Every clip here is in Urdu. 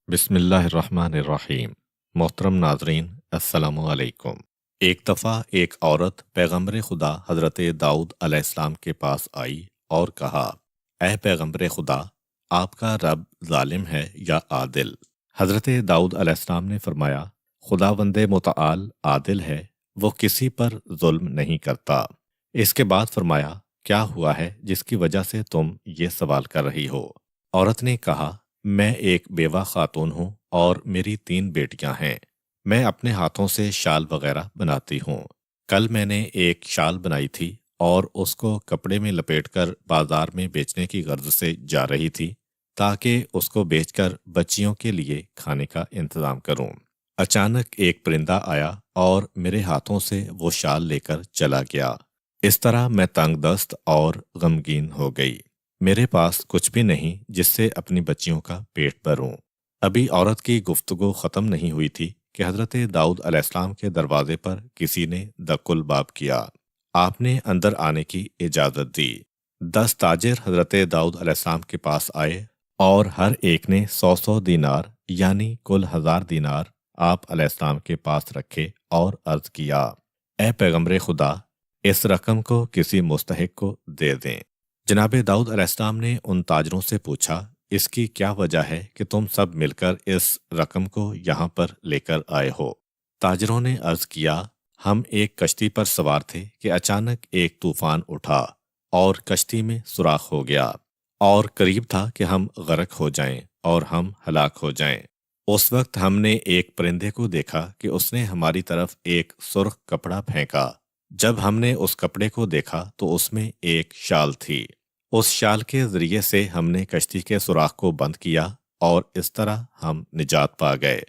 بسم اللہ الرحمن الرحیم۔ محترم ناظرین، السلام علیکم۔ ایک دفعہ ایک عورت پیغمبر خدا حضرت داؤد علیہ السلام کے پاس آئی اور کہا، اے پیغمبر خدا، آپ کا رب ظالم ہے یا عادل؟ حضرت داؤد علیہ السلام نے فرمایا، خداوند متعال عادل ہے، وہ کسی پر ظلم نہیں کرتا۔ اس کے بعد فرمایا، کیا ہوا ہے جس کی وجہ سے تم یہ سوال کر رہی ہو؟ عورت نے کہا، میں ایک بیوہ خاتون ہوں اور میری 3 بیٹیاں ہیں۔ میں اپنے ہاتھوں سے شال وغیرہ بناتی ہوں۔ کل میں نے ایک شال بنائی تھی اور اس کو کپڑے میں لپیٹ کر بازار میں بیچنے کی غرض سے جا رہی تھی تاکہ اس کو بیچ کر بچیوں کے لیے کھانے کا انتظام کروں۔ اچانک ایک پرندہ آیا اور میرے ہاتھوں سے وہ شال لے کر چلا گیا۔ اس طرح میں تنگ دست اور غمگین ہو گئی۔ میرے پاس کچھ بھی نہیں جس سے اپنی بچیوں کا پیٹ بھروں۔ ابھی عورت کی گفتگو ختم نہیں ہوئی تھی کہ حضرت داؤد علیہ السلام کے دروازے پر کسی نے دق الباب کیا۔ آپ نے اندر آنے کی اجازت دی۔ 10 تاجر حضرت داؤد علیہ السلام کے پاس آئے اور ہر ایک نے 100 دینار یعنی کل 1000 دینار آپ علیہ السلام کے پاس رکھے اور عرض کیا، اے پیغمبر خدا، اس رقم کو کسی مستحق کو دے دیں۔ جناب داؤد علیہ السلام نے ان تاجروں سے پوچھا، اس کی کیا وجہ ہے کہ تم سب مل کر اس رقم کو یہاں پر لے کر آئے ہو؟ تاجروں نے عرض کیا، ہم ایک کشتی پر سوار تھے کہ اچانک ایک طوفان اٹھا اور کشتی میں سوراخ ہو گیا اور قریب تھا کہ ہم غرق ہو جائیں اور ہم ہلاک ہو جائیں۔ اس وقت ہم نے ایک پرندے کو دیکھا کہ اس نے ہماری طرف ایک سرخ کپڑا پھینکا۔ جب ہم نے اس کپڑے کو دیکھا تو اس میں ایک شال تھی۔ اس شال کے ذریعے سے ہم نے کشتی کے سوراخ کو بند کیا اور اس طرح ہم نجات پا گئے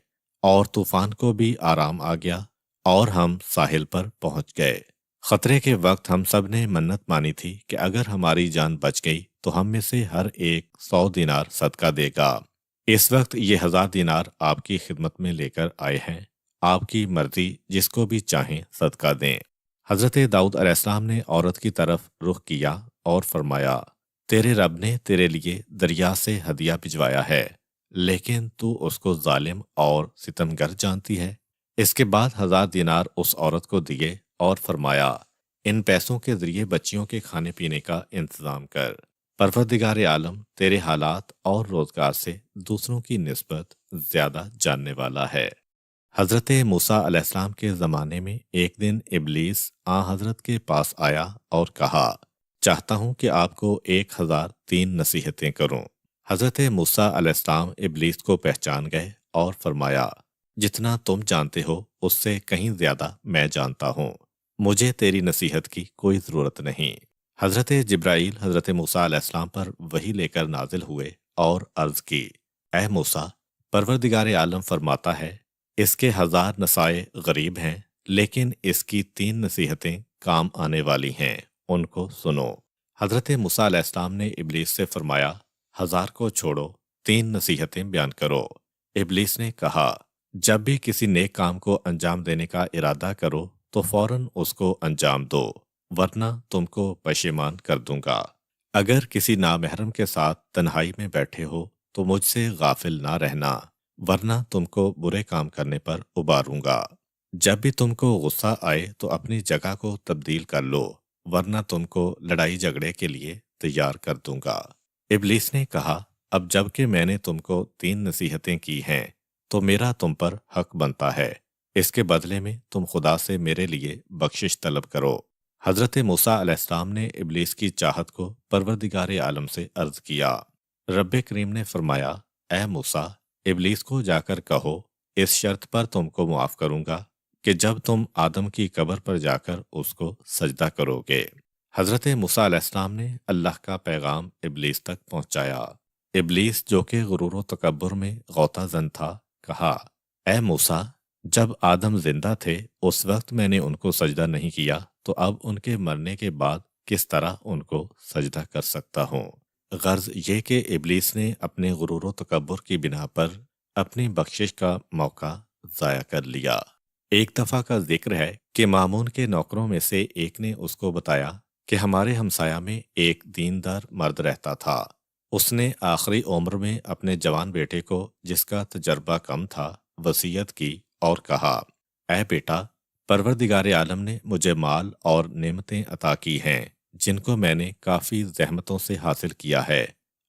اور طوفان کو بھی آرام آ گیا اور ہم ساحل پر پہنچ گئے۔ خطرے کے وقت ہم سب نے منت مانی تھی کہ اگر ہماری جان بچ گئی تو ہم میں سے ہر ایک 100 دینار صدقہ دے گا۔ اس وقت یہ 1000 دینار آپ کی خدمت میں لے کر آئے ہیں، آپ کی مرضی، جس کو بھی چاہیں صدقہ دیں۔ حضرت داؤد علیہ السلام نے عورت کی طرف رخ کیا اور فرمایا، تیرے رب نے تیرے لیے دریا سے ہدیہ بھجوایا ہے، لیکن تو اس کو ظالم اور ستمگر جانتی ہے۔ اس کے بعد 1000 دینار اس عورت کو دیے اور فرمایا، ان پیسوں کے ذریعے بچیوں کے کھانے پینے کا انتظام کر۔ پروردگار عالم تیرے حالات اور روزگار سے دوسروں کی نسبت زیادہ جاننے والا ہے۔ حضرت موسیٰ علیہ السلام کے زمانے میں ایک دن ابلیس حضرت کے پاس آیا اور کہا، چاہتا ہوں کہ آپ کو 1003 نصیحتیں کروں۔ حضرت موسیٰ علیہ السلام ابلیس کو پہچان گئے اور فرمایا، جتنا تم جانتے ہو اس سے کہیں زیادہ میں جانتا ہوں، مجھے تیری نصیحت کی کوئی ضرورت نہیں۔ حضرت جبرائیل حضرت موسیٰ علیہ السلام پر وحی لے کر نازل ہوئے اور عرض کی، اے موسیٰ، پروردگار عالم فرماتا ہے، اس کے 1000 نصائح غریب ہیں، لیکن اس کی 3 نصیحتیں کام آنے والی ہیں، ان کو سنو۔ حضرت موسیٰ علیہ السلام نے ابلیس سے فرمایا، 1000 کو چھوڑو، 3 نصیحتیں بیان کرو۔ ابلیس نے کہا، جب بھی کسی نیک کام کو انجام دینے کا ارادہ کرو تو فوراً اس کو انجام دو، ورنہ تم کو پشیمان کر دوں گا۔ اگر کسی نامحرم کے ساتھ تنہائی میں بیٹھے ہو تو مجھ سے غافل نہ رہنا، ورنہ تم کو برے کام کرنے پر اباروں گا۔ جب بھی تم کو غصہ آئے تو اپنی جگہ کو تبدیل کر لو، ورنہ تم کو لڑائی جھگڑے کے لیے تیار کر دوں گا۔ ابلیس نے کہا، اب جب کہ میں نے تم کو 3 نصیحتیں کی ہیں تو میرا تم پر حق بنتا ہے، اس کے بدلے میں تم خدا سے میرے لیے بخشش طلب کرو۔ حضرت موسیٰ علیہ السلام نے ابلیس کی چاہت کو پروردگار عالم سے عرض کیا۔ رب کریم نے فرمایا، اے موسیٰ، ابلیس کو جا کر کہو، اس شرط پر تم کو معاف کروں گا کہ جب تم آدم کی قبر پر جا کر اس کو سجدہ کرو گے۔ حضرت موسیٰ علیہ السلام نے اللہ کا پیغام ابلیس تک پہنچایا۔ ابلیس جو کہ غرور و تکبر میں غوطہ زن تھا، کہا، اے موسیٰ، جب آدم زندہ تھے اس وقت میں نے ان کو سجدہ نہیں کیا، تو اب ان کے مرنے کے بعد کس طرح ان کو سجدہ کر سکتا ہوں؟ غرض یہ کہ ابلیس نے اپنے غرور و تکبر کی بنا پر اپنی بخشش کا موقع ضائع کر لیا۔ ایک دفعہ کا ذکر ہے کہ مامون کے نوکروں میں سے ایک نے اس کو بتایا کہ ہمارے ہمسایہ میں ایک دیندار مرد رہتا تھا، اس نے آخری عمر میں اپنے جوان بیٹے کو، جس کا تجربہ کم تھا، وصیت کی اور کہا، اے بیٹا، پروردگار عالم نے مجھے مال اور نعمتیں عطا کی ہیں جن کو میں نے کافی زحمتوں سے حاصل کیا ہے،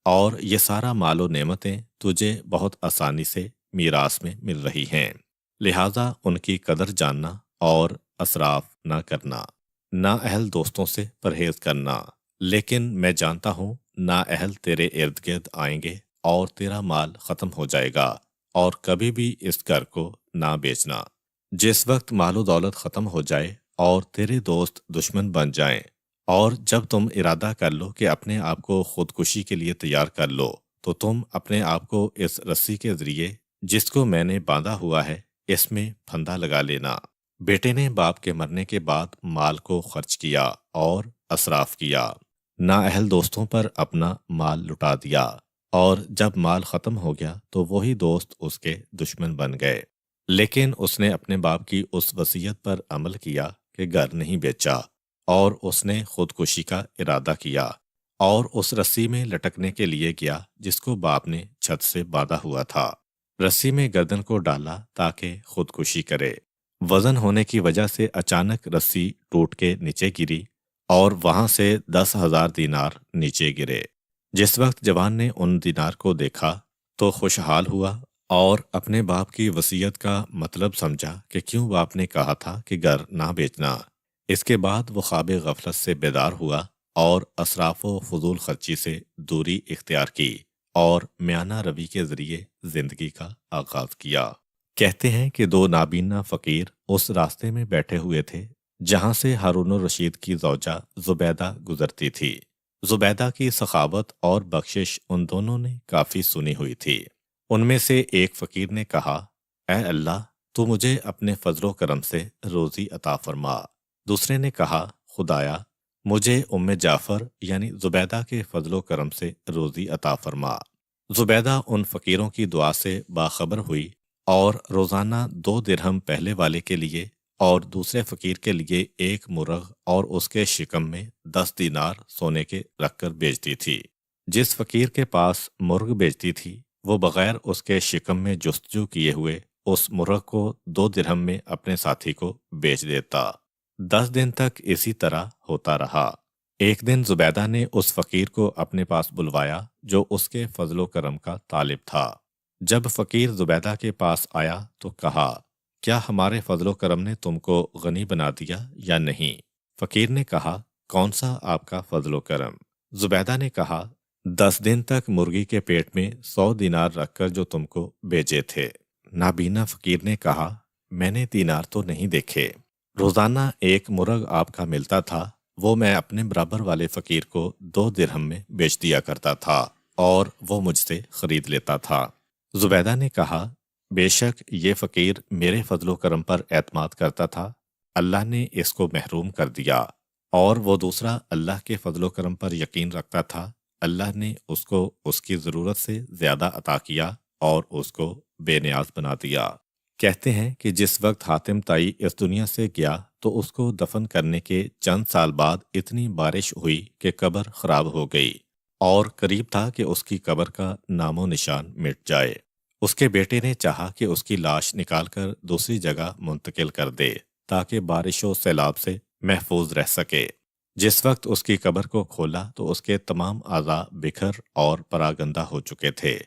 اور یہ سارا مال و نعمتیں تجھے بہت آسانی سے میراث میں مل رہی ہیں، لہٰذا ان کی قدر جاننا اور اسراف نہ کرنا، نااہل دوستوں سے پرہیز کرنا، لیکن میں جانتا ہوں نااہل تیرے ارد گرد آئیں گے اور تیرا مال ختم ہو جائے گا، اور کبھی بھی اس گھر کو نہ بیچنا۔ جس وقت مال و دولت ختم ہو جائے اور تیرے دوست دشمن بن جائیں، اور جب تم ارادہ کر لو کہ اپنے آپ کو خودکشی کے لیے تیار کر لو، تو تم اپنے آپ کو اس رسی کے ذریعے جس کو میں نے باندھا ہوا ہے اس میں پھندا لگا لینا۔ بیٹے نے باپ کے مرنے کے بعد مال کو خرچ کیا اور اسراف کیا، نااہل دوستوں پر اپنا مال لٹا دیا، اور جب مال ختم ہو گیا تو وہی دوست اس کے دشمن بن گئے۔ لیکن اس نے اپنے باپ کی اس وصیت پر عمل کیا کہ گھر نہیں بیچا، اور اس نے خودکشی کا ارادہ کیا اور اس رسی میں لٹکنے کے لیے گیا جس کو باپ نے چھت سے باندھا ہوا تھا۔ رسی میں گردن کو ڈالا تاکہ خودکشی کرے۔ وزن ہونے کی وجہ سے اچانک رسی ٹوٹ کے نیچے گری اور وہاں سے 10,000 دینار نیچے گرے۔ جس وقت جوان نے ان دینار کو دیکھا تو خوشحال ہوا اور اپنے باپ کی وصیت کا مطلب سمجھا کہ کیوں باپ نے کہا تھا کہ گھر نہ بیچنا۔ اس کے بعد وہ خواب غفلت سے بیدار ہوا اور اسراف و فضول خرچی سے دوری اختیار کی اور میانہ روی کے ذریعے زندگی کا آغاز کیا۔ کہتے ہیں کہ دو نابینا فقیر اس راستے میں بیٹھے ہوئے تھے جہاں سے ہارون الرشید کی زوجہ زبیدہ گزرتی تھی۔ زبیدہ کی سخاوت اور بخشش ان دونوں نے کافی سنی ہوئی تھی۔ ان میں سے ایک فقیر نے کہا، اے اللہ، تو مجھے اپنے فضل و کرم سے روزی عطا فرما۔ دوسرے نے کہا، خدایا، مجھے ام جعفر یعنی زبیدہ کے فضل و کرم سے روزی عطا فرما۔ زبیدہ ان فقیروں کی دعا سے باخبر ہوئی اور روزانہ 2 درہم پہلے والے کے لیے اور دوسرے فقیر کے لیے 1 مرغ اور اس کے شکم میں 10 دینار سونے کے رکھ کر بیچتی تھی۔ جس فقیر کے پاس مرغ بیچتی تھی وہ بغیر اس کے شکم میں جستجو کیے ہوئے اس مرغ کو 2 درہم میں اپنے ساتھی کو بیچ دیتا۔ 10 دن تک اسی طرح ہوتا رہا۔ ایک دن زبیدہ نے اس فقیر کو اپنے پاس بلوایا جو اس کے فضل و کرم کا طالب تھا۔ جب فقیر زبیدہ کے پاس آیا تو کہا، کیا ہمارے فضل و کرم نے تم کو غنی بنا دیا یا نہیں؟ فقیر نے کہا، کون سا آپ کا فضل و کرم؟ زبیدہ نے کہا، 10 دن تک مرغی کے پیٹ میں 100 دینار رکھ کر جو تم کو بیچے تھے۔ نابینا فقیر نے کہا، میں نے دینار تو نہیں دیکھے۔ روزانہ 1 مرغ آپ کا ملتا تھا، وہ میں اپنے برابر والے فقیر کو 2 درہم میں بیچ دیا کرتا تھا اور وہ مجھ سے خرید لیتا تھا۔ زبیدہ نے کہا، بے شک یہ فقیر میرے فضل و کرم پر اعتماد کرتا تھا، اللہ نے اس کو محروم کر دیا، اور وہ دوسرا اللہ کے فضل و کرم پر یقین رکھتا تھا، اللہ نے اس کو اس کی ضرورت سے زیادہ عطا کیا اور اس کو بے نیاز بنا دیا۔ کہتے ہیں کہ جس وقت حاتم طائی اس دنیا سے گیا تو اس کو دفن کرنے کے چند سال بعد اتنی بارش ہوئی کہ قبر خراب ہو گئی اور قریب تھا کہ اس کی قبر کا نام و نشان مٹ جائے۔ اس کے بیٹے نے چاہا کہ اس کی لاش نکال کر دوسری جگہ منتقل کر دے تاکہ بارش و سیلاب سے محفوظ رہ سکے۔ جس وقت اس کی قبر کو کھولا تو اس کے تمام اعضاء بکھر اور پراگندہ ہو چکے تھے،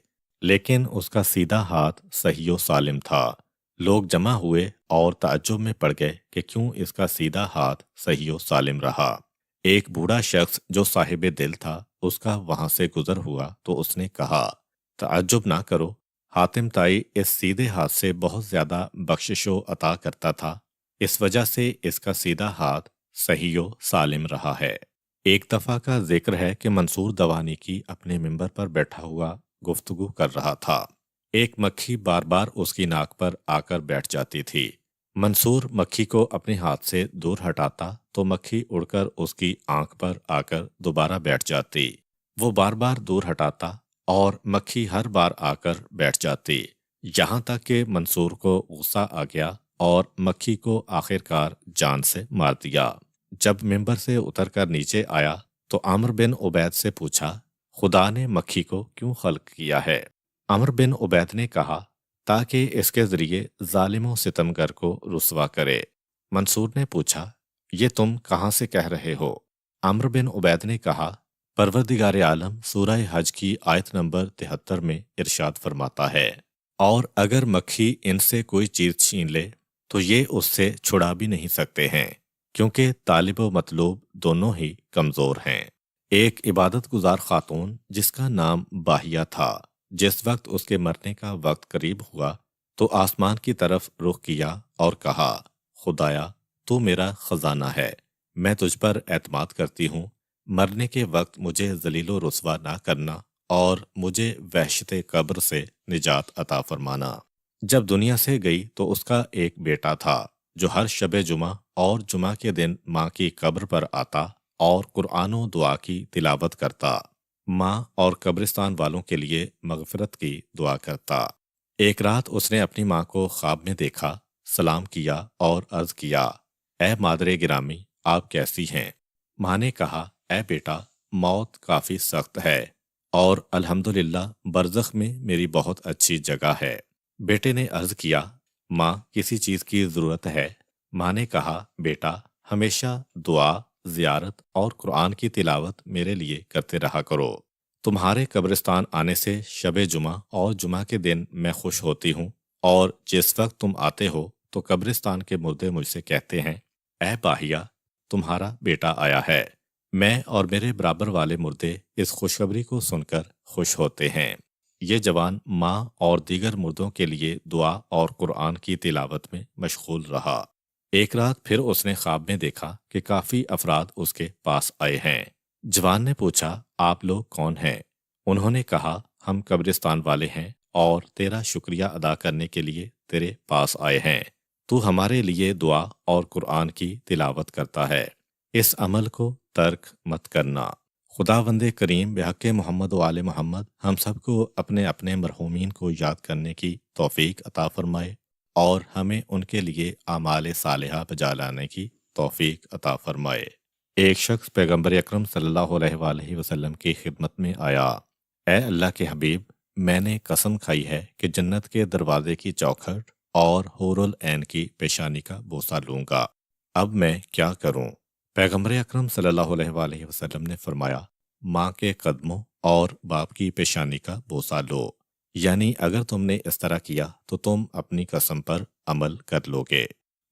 لیکن اس کا سیدھا ہاتھ صحیح و سالم تھا۔ لوگ جمع ہوئے اور تعجب میں پڑ گئے کہ کیوں اس کا سیدھا ہاتھ صحیح و سالم رہا۔ ایک بوڑھا شخص جو صاحب دل تھا اس کا وہاں سے گزر ہوا تو اس نے کہا، تعجب نہ کرو، حاتم طائی اس سیدھے ہاتھ سے بہت زیادہ بخشش و عطا کرتا تھا، اس وجہ سے اس کا سیدھا ہاتھ صحیح و سالم رہا ہے۔ ایک دفعہ کا ذکر ہے کہ منصور دوانی کی اپنے ممبر پر بیٹھا ہوا گفتگو کر رہا تھا۔ ایک مکھی بار بار اس کی ناک پر آ کر بیٹھ جاتی تھی۔ منصور مکھی کو اپنے ہاتھ سے دور ہٹاتا تو مکھی اڑ کر اس کی آنکھ پر آ کر دوبارہ بیٹھ جاتی۔ وہ بار بار دور ہٹاتا اور مکھی ہر بار آ کر بیٹھ جاتی، یہاں تک کہ منصور کو غصہ آ گیا اور مکھی کو آخر کار جان سے مار دیا۔ جب ممبر سے اتر کر نیچے آیا تو عامر بن عبید سے پوچھا، خدا نے مکھی کو کیوں خلق کیا ہے؟ عمر بن عبید نے کہا تاکہ اس کے ذریعے ظالم و ستمگر کو رسوا کرے۔ منصور نے پوچھا یہ تم کہاں سے کہہ رہے ہو؟ عمر بن عبید نے کہا پروردگار عالم سورہ حج کی آیت نمبر 73 میں ارشاد فرماتا ہے، اور اگر مکھی ان سے کوئی چیز چھین لے تو یہ اس سے چھڑا بھی نہیں سکتے ہیں، کیونکہ طالب و مطلوب دونوں ہی کمزور ہیں۔ ایک عبادت گزار خاتون جس کا نام باہیہ تھا، جس وقت اس کے مرنے کا وقت قریب ہوا تو آسمان کی طرف رخ کیا اور کہا خدایا تو میرا خزانہ ہے، میں تجھ پر اعتماد کرتی ہوں، مرنے کے وقت مجھے ذلیل و رسوا نہ کرنا اور مجھے وحشت قبر سے نجات عطا فرمانا۔ جب دنیا سے گئی تو اس کا ایک بیٹا تھا جو ہر شب جمعہ اور جمعہ کے دن ماں کی قبر پر آتا اور قرآن و دعا کی تلاوت کرتا، ماں اور قبرستان والوں کے لیے مغفرت کی دعا کرتا۔ ایک رات اس نے اپنی ماں کو خواب میں دیکھا، سلام کیا اور عرض کیا اے مادر گرامی آپ کیسی ہیں؟ ماں نے کہا اے بیٹا موت کافی سخت ہے اور الحمدللہ برزخ میں میری بہت اچھی جگہ ہے۔ بیٹے نے عرض کیا ماں کسی چیز کی ضرورت ہے؟ ماں نے کہا بیٹا ہمیشہ دعا، زیارت اور قرآن کی تلاوت میرے لیے کرتے رہا کرو۔ تمہارے قبرستان آنے سے شب جمعہ اور جمعہ کے دن میں خوش ہوتی ہوں، اور جس وقت تم آتے ہو تو قبرستان کے مردے مجھ سے کہتے ہیں اے باہیہ تمہارا بیٹا آیا ہے۔ میں اور میرے برابر والے مردے اس خوشخبری کو سن کر خوش ہوتے ہیں۔ یہ جوان ماں اور دیگر مردوں کے لیے دعا اور قرآن کی تلاوت میں مشغول رہا۔ ایک رات پھر اس نے خواب میں دیکھا کہ کافی افراد اس کے پاس آئے ہیں۔ جوان نے پوچھا آپ لوگ کون ہیں؟ انہوں نے کہا ہم قبرستان والے ہیں اور تیرا شکریہ ادا کرنے کے لیے تیرے پاس آئے ہیں۔ تو ہمارے لیے دعا اور قرآن کی تلاوت کرتا ہے، اس عمل کو ترک مت کرنا۔ خداوند کریم بحق محمد و آل محمد ہم سب کو اپنے اپنے مرحومین کو یاد کرنے کی توفیق عطا فرمائے اور ہمیں ان کے لیے اعمال صالحہ بجا لانے کی توفیق عطا فرمائے۔ ایک شخص پیغمبر اکرم صلی اللہ علیہ وآلہ وسلم کی خدمت میں آیا، اے اللہ کے حبیب میں نے قسم کھائی ہے کہ جنت کے دروازے کی چوکھٹ اور حور العین کی پیشانی کا بوسہ لوں گا، اب میں کیا کروں؟ پیغمبر اکرم صلی اللہ علیہ وآلہ وسلم نے فرمایا ماں کے قدموں اور باپ کی پیشانی کا بوسہ لو، یعنی اگر تم نے اس طرح کیا تو تم اپنی قسم پر عمل کر لو گے۔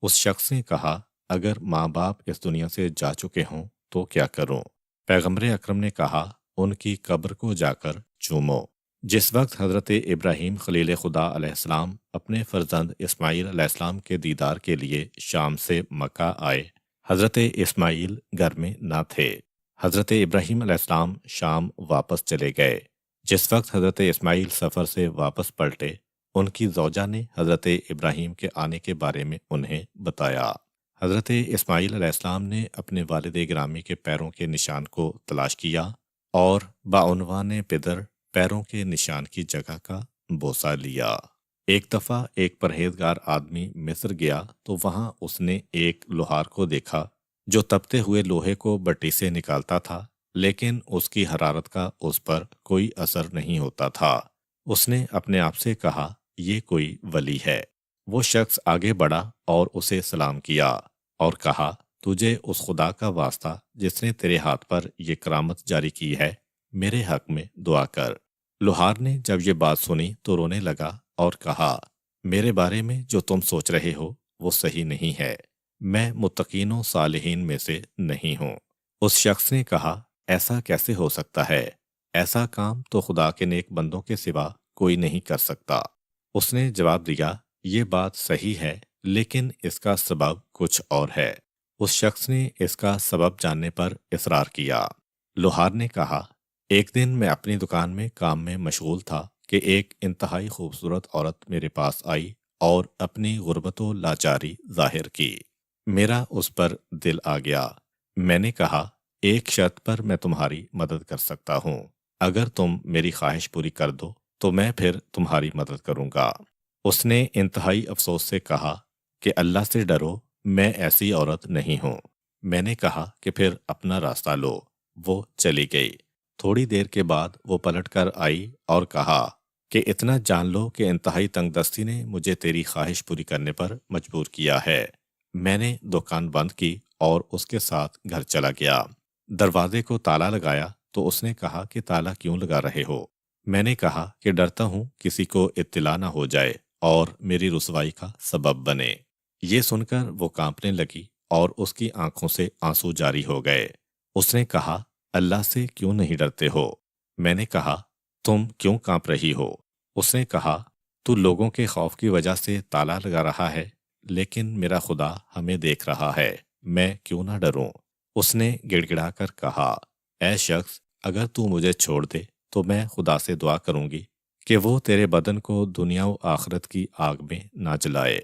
اس شخص نے کہا اگر ماں باپ اس دنیا سے جا چکے ہوں تو کیا کروں؟ پیغمبر اکرم نے کہا ان کی قبر کو جا کر چومو۔ جس وقت حضرت ابراہیم خلیل خدا علیہ السلام اپنے فرزند اسماعیل علیہ السلام کے دیدار کے لیے شام سے مکہ آئے، حضرت اسماعیل گھر میں نہ تھے۔ حضرت ابراہیم علیہ السلام شام واپس چلے گئے۔ جس وقت حضرت اسماعیل سفر سے واپس پلٹے، ان کی زوجہ نے حضرت ابراہیم کے آنے کے بارے میں انہیں بتایا۔ حضرت اسماعیل علیہ السلام نے اپنے والد گرامی کے پیروں کے نشان کو تلاش کیا اور بعنوان پدر پیروں کے نشان کی جگہ کا بوسہ لیا۔ ایک دفعہ ایک پرہیزگار آدمی مصر گیا تو وہاں اس نے ایک لوہار کو دیکھا جو تپتے ہوئے لوہے کو بٹی سے نکالتا تھا، لیکن اس کی حرارت کا اس پر کوئی اثر نہیں ہوتا تھا۔ اس نے اپنے آپ سے کہا یہ کوئی ولی ہے۔ وہ شخص آگے بڑھا اور اسے سلام کیا اور کہا تجھے اس خدا کا واسطہ جس نے تیرے ہاتھ پر یہ کرامت جاری کی ہے، میرے حق میں دعا کر۔ لوہار نے جب یہ بات سنی تو رونے لگا اور کہا میرے بارے میں جو تم سوچ رہے ہو وہ صحیح نہیں ہے، میں متقین و صالحین میں سے نہیں ہوں۔ اس شخص نے کہا ایسا کیسے ہو سکتا ہے؟ ایسا کام تو خدا کے نیک بندوں کے سوا کوئی نہیں کر سکتا۔ اس نے جواب دیا یہ بات صحیح ہے لیکن اس کا سبب کچھ اور ہے۔ اس شخص نے اس کا سبب جاننے پر اصرار کیا۔ لوہار نے کہا ایک دن میں اپنی دکان میں کام میں مشغول تھا کہ ایک انتہائی خوبصورت عورت میرے پاس آئی اور اپنی غربت و لاچاری ظاہر کی۔ میرا اس پر دل آ گیا۔ میں نے کہا ایک شرط پر میں تمہاری مدد کر سکتا ہوں، اگر تم میری خواہش پوری کر دو تو میں پھر تمہاری مدد کروں گا۔ اس نے انتہائی افسوس سے کہا کہ اللہ سے ڈرو، میں ایسی عورت نہیں ہوں۔ میں نے کہا کہ پھر اپنا راستہ لو۔ وہ چلی گئی۔ تھوڑی دیر کے بعد وہ پلٹ کر آئی اور کہا کہ اتنا جان لو کہ انتہائی تنگ دستی نے مجھے تیری خواہش پوری کرنے پر مجبور کیا ہے۔ میں نے دکان بند کی اور اس کے ساتھ گھر چلا گیا۔ دروازے کو تالا لگایا تو اس نے کہا کہ تالا کیوں لگا رہے ہو؟ میں نے کہا کہ ڈرتا ہوں کسی کو اطلاع نہ ہو جائے اور میری رسوائی کا سبب بنے۔ یہ سن کر وہ کانپنے لگی اور اس کی آنکھوں سے آنسو جاری ہو گئے۔ اس نے کہا اللہ سے کیوں نہیں ڈرتے ہو؟ میں نے کہا تم کیوں کانپ رہی ہو؟ اس نے کہا تو لوگوں کے خوف کی وجہ سے تالا لگا رہا ہے، لیکن میرا خدا ہمیں دیکھ رہا ہے، میں کیوں نہ ڈروں؟ اس نے گڑ گڑا کر کہا اے شخص، اگر تو مجھے چھوڑ دے تو میں خدا سے دعا کروں گی کہ وہ تیرے بدن کو دنیا و آخرت کی آگ میں نہ جلائے۔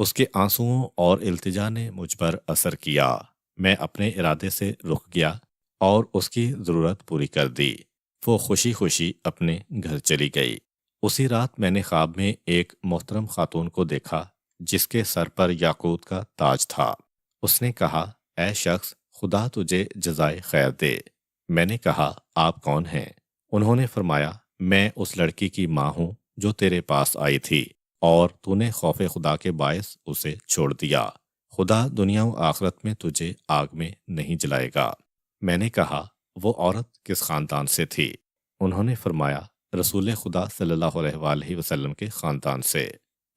اس کے آنسوؤں اور التجا نے مجھ پر اثر کیا۔ میں اپنے ارادے سے رک گیا اور اس کی ضرورت پوری کر دی۔ وہ خوشی خوشی اپنے گھر چلی گئی۔ اسی رات میں نے خواب میں ایک محترم خاتون کو دیکھا جس کے سر پر یاقوت کا تاج تھا۔ اس نے کہا اے شخص، خدا تجھے جزائے خیر دے۔ میں نے کہا آپ کون ہیں؟ انہوں نے فرمایا میں اس لڑکی کی ماں ہوں جو تیرے پاس آئی تھی اور تو نے خوف خدا کے باعث اسے چھوڑ دیا۔ خدا دنیا و آخرت میں تجھے آگ میں نہیں جلائے گا۔ میں نے کہا وہ عورت کس خاندان سے تھی؟ انہوں نے فرمایا رسول خدا صلی اللہ علیہ وآلہ وسلم کے خاندان سے۔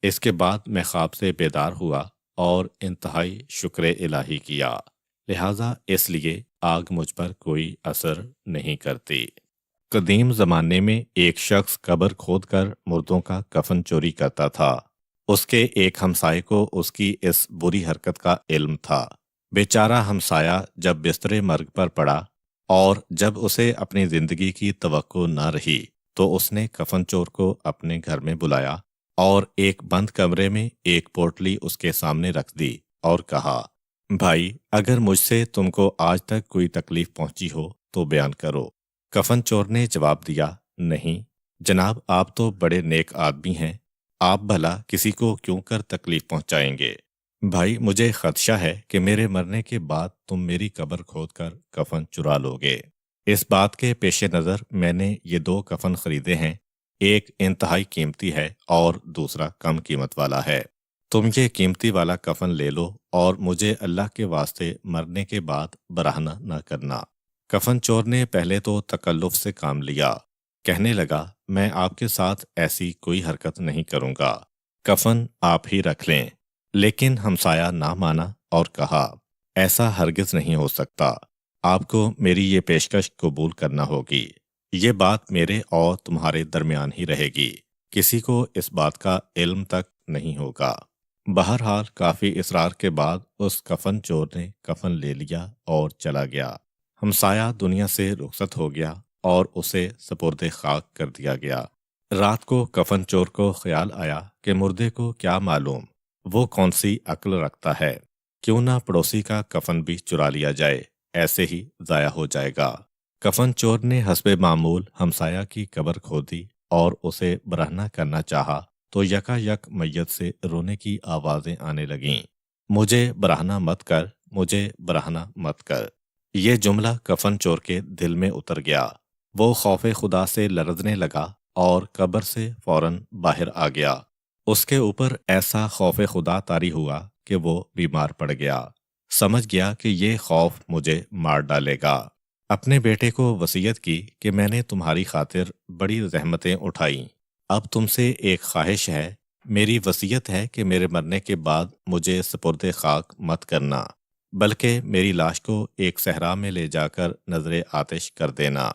اس کے بعد میں خواب سے بیدار ہوا اور انتہائی شکر الہی کیا، لہٰذا اس لیے آگ مجھ پر کوئی اثر نہیں کرتی۔ قدیم زمانے میں ایک شخص قبر کھود کر مردوں کا کفن چوری کرتا تھا۔ اس کے ایک ہمسائے کو اس کی اس بری حرکت کا علم تھا۔ بیچارہ ہمسایہ جب بستر مرگ پر پڑا اور جب اسے اپنی زندگی کی توقع نہ رہی تو اس نے کفن چور کو اپنے گھر میں بلایا اور ایک بند کمرے میں ایک پوٹلی اس کے سامنے رکھ دی اور کہا بھائی، اگر مجھ سے تم کو آج تک کوئی تکلیف پہنچی ہو تو بیان کرو۔ کفن چور نے جواب دیا نہیں جناب، آپ تو بڑے نیک آدمی ہیں، آپ بھلا کسی کو کیوں کر تکلیف پہنچائیں گے؟ بھائی، مجھے خدشہ ہے کہ میرے مرنے کے بعد تم میری قبر کھود کر کفن چرا لو گے۔ اس بات کے پیش نظر میں نے یہ 2 کفن خریدے ہیں، ایک انتہائی قیمتی ہے اور دوسرا کم قیمت والا ہے۔ تم یہ قیمتی والا کفن لے لو اور مجھے اللہ کے واسطے مرنے کے بعد برہنہ نہ کرنا۔ کفن چور نے پہلے تو تکلف سے کام لیا، کہنے لگا میں آپ کے ساتھ ایسی کوئی حرکت نہیں کروں گا، کفن آپ ہی رکھ لیں۔ لیکن ہمسایہ نہ مانا اور کہا ایسا ہرگز نہیں ہو سکتا، آپ کو میری یہ پیشکش قبول کرنا ہوگی، یہ بات میرے اور تمہارے درمیان ہی رہے گی، کسی کو اس بات کا علم تک نہیں ہوگا۔ بہرحال کافی اصرار کے بعد اس کفن چور نے کفن لے لیا اور چلا گیا۔ ہمسایہ دنیا سے رخصت ہو گیا اور اسے سپرد خاک کر دیا گیا۔ رات کو کفن چور کو خیال آیا کہ مردے کو کیا معلوم وہ کون سی عقل رکھتا ہے، کیوں نہ پڑوسی کا کفن بھی چرا لیا جائے، ایسے ہی ضائع ہو جائے گا۔ کفن چور نے حسب معمول ہمسایہ کی قبر کھودی اور اسے برہنہ کرنا چاہا تو یکا یک میت سے رونے کی آوازیں آنے لگیں، مجھے برہنہ مت کر، مجھے برہنہ مت کر۔ یہ جملہ کفن چور کے دل میں اتر گیا، وہ خوف خدا سے لرزنے لگا اور قبر سے فوراً باہر آ گیا۔ اس کے اوپر ایسا خوف خدا طاری ہوا کہ وہ بیمار پڑ گیا، سمجھ گیا کہ یہ خوف مجھے مار ڈالے گا۔ اپنے بیٹے کو وصیت کی کہ میں نے تمہاری خاطر بڑی زحمتیں اٹھائیں، اب تم سے ایک خواہش ہے، میری وصیت ہے کہ میرے مرنے کے بعد مجھے سپرد خاک مت کرنا، بلکہ میری لاش کو ایک صحرا میں لے جا کر نظر آتش کر دینا،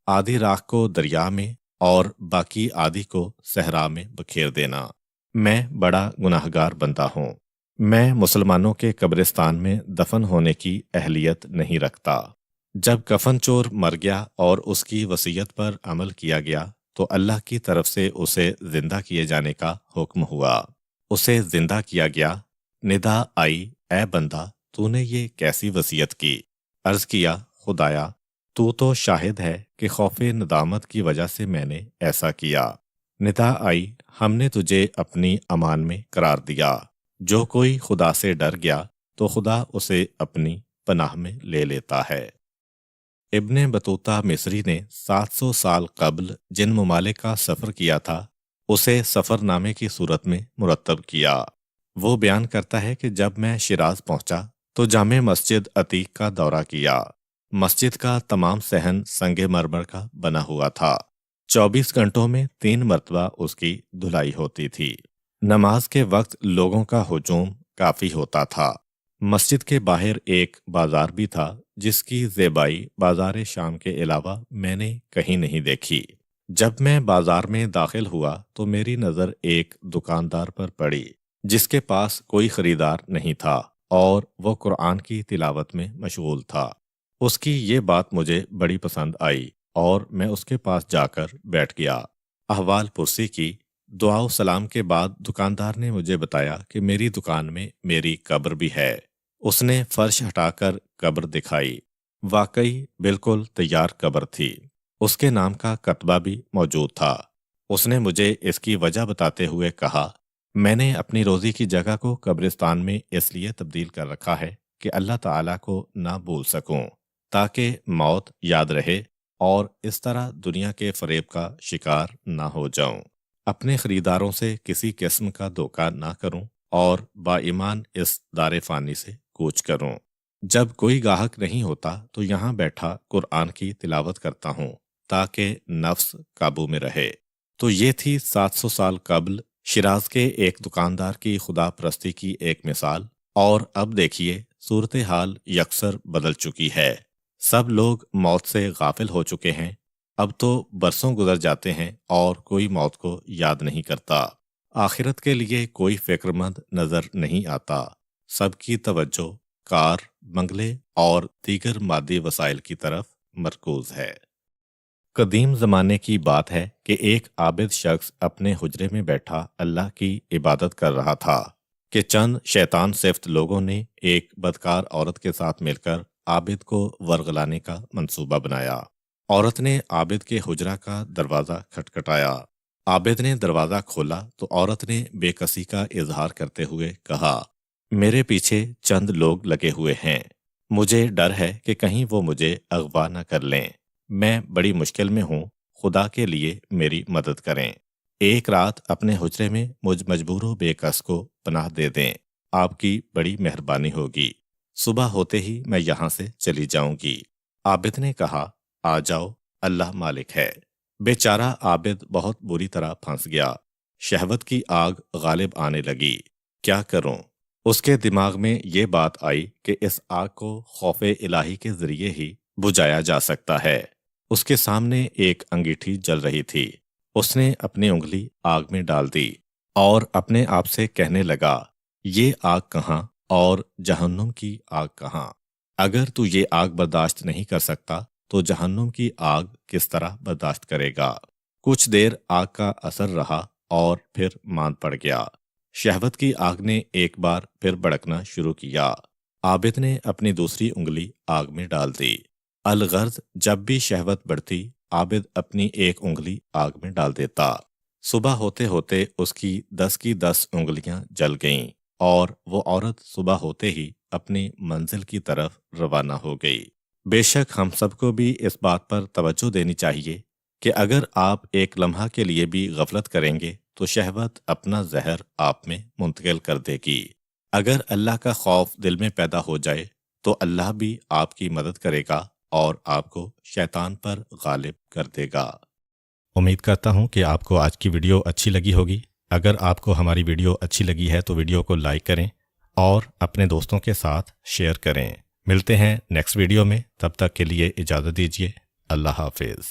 آدھی راکھ کو دریا میں اور باقی آدھی کو صحرا میں بکھیر دینا۔ میں بڑا گناہگار بندہ ہوں، میں مسلمانوں کے قبرستان میں دفن ہونے کی اہلیت نہیں رکھتا۔ جب کفن چور مر گیا اور اس کی وصیت پر عمل کیا گیا تو اللہ کی طرف سے اسے زندہ کیے جانے کا حکم ہوا۔ اسے زندہ کیا گیا، ندا آئی اے بندہ، تو نے یہ کیسی وصیت کی؟ عرض کیا خدایا، تو شاہد ہے کہ خوف ندامت کی وجہ سے میں نے ایسا کیا۔ ندا آئی ہم نے تجھے اپنی امان میں قرار دیا، جو کوئی خدا سے ڈر گیا تو خدا اسے اپنی پناہ میں لے لیتا ہے۔ ابن بطوطہ مصری نے 700 سال قبل جن ممالک کا سفر کیا تھا اسے سفر نامے کی صورت میں مرتب کیا۔ وہ بیان کرتا ہے کہ جب میں شیراز پہنچا تو جامع مسجد عتیق کا دورہ کیا۔ مسجد کا تمام صحن سنگ مرمر کا بنا ہوا تھا۔ 24 گھنٹوں میں 3 مرتبہ اس کی دھلائی ہوتی تھی۔ نماز کے وقت لوگوں کا ہجوم کافی ہوتا تھا۔ مسجد کے باہر ایک بازار بھی تھا جس کی زیبائی بازار شام کے علاوہ میں نے کہیں نہیں دیکھی۔ جب میں بازار میں داخل ہوا تو میری نظر ایک دکاندار پر پڑی جس کے پاس کوئی خریدار نہیں تھا اور وہ قرآن کی تلاوت میں مشغول تھا۔ اس کی یہ بات مجھے بڑی پسند آئی اور میں اس کے پاس جا کر بیٹھ گیا۔ احوال پرسی کی۔ دعا و سلام کے بعد دکاندار نے مجھے بتایا کہ میری دکان میں میری قبر بھی ہے۔ اس نے فرش ہٹا کر قبر دکھائی۔ واقعی بالکل تیار قبر تھی۔ اس کے نام کا کتبہ بھی موجود تھا۔ اس نے مجھے اس کی وجہ بتاتے ہوئے کہا، میں نے اپنی روزی کی جگہ کو قبرستان میں اس لیے تبدیل کر رکھا ہے کہ اللہ تعالیٰ کو نہ بھول سکوں، تاکہ موت یاد رہے اور اس طرح دنیا کے فریب کا شکار نہ ہو جاؤں، اپنے خریداروں سے کسی قسم کا دھوکہ نہ کروں اور با ایمان اس دار فانی سے کوچ کروں۔ جب کوئی گاہک نہیں ہوتا تو یہاں بیٹھا قرآن کی تلاوت کرتا ہوں تاکہ نفس قابو میں رہے۔ تو یہ تھی 700 سال قبل شیراز کے ایک دکاندار کی خدا پرستی کی ایک مثال، اور اب دیکھیے صورتحال یکسر بدل چکی ہے۔ سب لوگ موت سے غافل ہو چکے ہیں۔ اب تو برسوں گزر جاتے ہیں اور کوئی موت کو یاد نہیں کرتا۔ آخرت کے لیے کوئی فکر مند نظر نہیں آتا۔ سب کی توجہ کار، بنگلے اور دیگر مادی وسائل کی طرف مرکوز ہے۔ قدیم زمانے کی بات ہے کہ ایک عابد شخص اپنے حجرے میں بیٹھا اللہ کی عبادت کر رہا تھا کہ چند شیطان صفت لوگوں نے ایک بدکار عورت کے ساتھ مل کر عابد کو ورغلانے کا منصوبہ بنایا۔ عورت نے عابد کے حجرہ کا دروازہ کھٹکھٹایا۔ عابد نے دروازہ کھولا تو عورت نے بے کسی کا اظہار کرتے ہوئے کہا، میرے پیچھے چند لوگ لگے ہوئے ہیں، مجھے ڈر ہے کہ کہیں وہ مجھے اغوا نہ کر لیں، میں بڑی مشکل میں ہوں، خدا کے لیے میری مدد کریں، ایک رات اپنے حجرے میں مجھ مجبور و بے کس کو پناہ دے دیں، آپ کی بڑی مہربانی ہوگی، صبح ہوتے ہی میں یہاں سے چلی جاؤں گی۔ عابد نے کہا، آ جاؤ، اللہ مالک ہے۔ بیچارہ عابد بہت بری طرح پھنس گیا۔ شہوت کی آگ غالب آنے لگی۔ کیا کروں؟ اس کے دماغ میں یہ بات آئی کہ اس آگ کو خوف الہی کے ذریعے ہی بجھایا جا سکتا ہے۔ اس کے سامنے ایک انگیٹھی جل رہی تھی۔ اس نے اپنی انگلی آگ میں ڈال دی اور اپنے آپ سے کہنے لگا، یہ آگ کہاں اور جہنم کی آگ کہاں؟ اگر تو یہ آگ برداشت نہیں کر سکتا تو جہنم کی آگ کس طرح برداشت کرے گا؟ کچھ دیر آگ کا اثر رہا اور پھر ماند پڑ گیا۔ شہوت کی آگ نے ایک بار پھر بھڑکنا شروع کیا۔ عابد نے اپنی دوسری انگلی آگ میں ڈال دی۔ الغرض جب بھی شہوت بڑھتی عابد اپنی ایک انگلی آگ میں ڈال دیتا۔ صبح ہوتے ہوتے اس کی 10 کی 10 انگلیاں جل گئیں اور وہ عورت صبح ہوتے ہی اپنی منزل کی طرف روانہ ہو گئی۔ بے شک ہم سب کو بھی اس بات پر توجہ دینی چاہیے کہ اگر آپ ایک لمحہ کے لیے بھی غفلت کریں گے تو شہوت اپنا زہر آپ میں منتقل کر دے گی۔ اگر اللہ کا خوف دل میں پیدا ہو جائے تو اللہ بھی آپ کی مدد کرے گا اور آپ کو شیطان پر غالب کر دے گا۔ امید کرتا ہوں کہ آپ کو آج کی ویڈیو اچھی لگی ہوگی۔ اگر آپ کو ہماری ویڈیو اچھی لگی ہے تو ویڈیو کو لائک کریں اور اپنے دوستوں کے ساتھ شیئر کریں۔ ملتے ہیں نیکسٹ ویڈیو میں، تب تک کے لیے اجازت دیجیے۔ اللہ حافظ۔